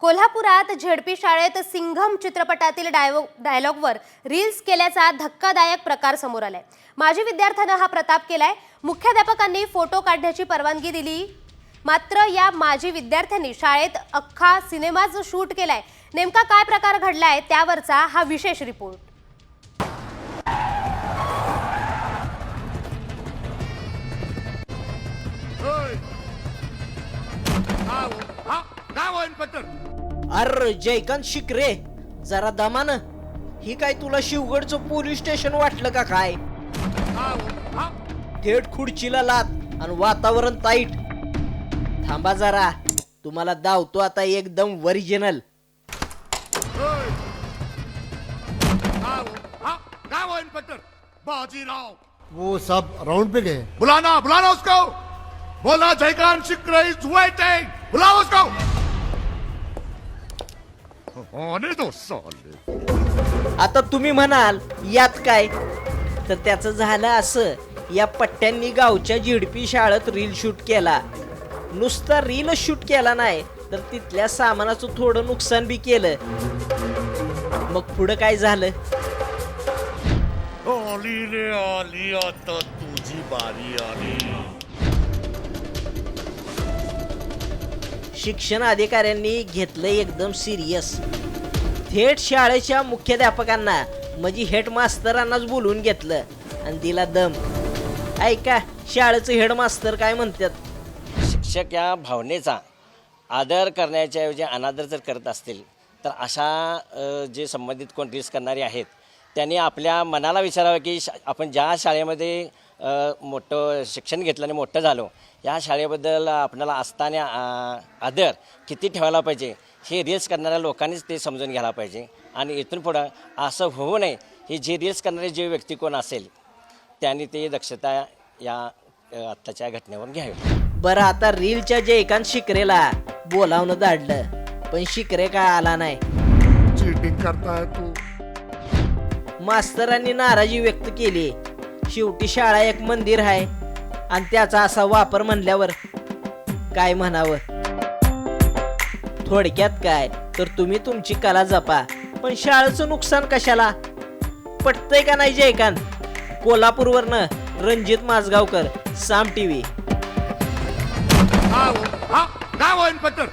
कोल्हापुरात झेडपी शाळेत सिंघम चित्रपटातील डायलॉगवर रील्स केल्याचा धक्कादायक प्रकार समोर आलाय। माजी विद्यार्थ्यानं हा प्रताप केलाय। मुख्याध्यापकांनी फोटो काढण्याची परवानगी दिली, मात्र या माजी विद्यार्थ्यांनी शाळेत अख्खा सिनेमाच शूट केलाय। नेमका काय प्रकार घडलाय त्यावरचा हा विशेष रिपोर्ट। अरे जयकांत शिकरे, जरा दमानं। ही काय तुला शिवगडचं पोलीस स्टेशन वाटलं का काय? थेट खुर्चीला लात आणि वातावरण ताईट। थांबा जरा, तुम्हाला दावतो आता एकदम ओरिजिनल। बाजीराव वो सब राउंड पे गए। बुलाना बुलाना उसको। बोला जयकांत शिकरे इज वेटिंग। बुलाओ उसको। आने दो साले। आता तुम्ही म्हणाल यात काय, तर त्याचं झालं असं, या पट्ट्यांनी गावच्या झेडपी शाळेत रील शूट केला। नुसता रील शूट केला नाही, तर तिथल्या सामानाचं थोडं नुकसान बी केलं। मग पुढं काय झालं? आली रे आली, आता तुझी बारी आली। शिक्षण अधिकाऱ्यांनी घेतलं एकदम सिरियस। थेट शाळेच्या मुख्याध्यापकांना म्हणजे हेडमास्तरांनाच बोलवून घेतलं आणि दिला दम। ऐका शाळेचं हेडमास्तर काय म्हणतात। शिक्षक या भावनेचा आदर करण्याच्या ऐवजी अनादर जर करत असतील, तर अशा जे संबंधित कोण रील्स करणारे आहेत त्यांनी आपल्या मनाला विचारावं की आपण ज्या शाळेमध्ये मोठं शिक्षण घेतलं आणि मोठं झालो, या शाळेबद्दल आपल्याला असताना आदर किती ठेवायला पाहिजे, हे रील्स करणाऱ्या लोकांनीच ते समजून घ्यायला पाहिजे। आणि इथून पुढं असं होऊ नये, ही जे रील्स करणारे जे व्यक्ती कोण असेल त्यांनी ते दक्षता या आत्ताच्या घटनेवर घ्यावी। बरं, आता रीलच्या जयकांत शिकरेला बोलावणं धाडलं, पण शिकरे काय आला नाही। चीटिंग करता है तू। मास्तरांनी नाराजी व्यक्त केली। शेवटी शाळा एक मंदिर आहे आणि त्याचा असा वापर म्हणल्यावर काय म्हणावं। थोडक्यात काय, तर तुम्ही तुमची कला जपा, पण शाळेचं नुकसान कशाला? पटतंय का नाही जयकांत? कोल्हापूरवरनं रणजित माझगावकर, साम टीव्ही। ना वो इन्स्पेक्टर।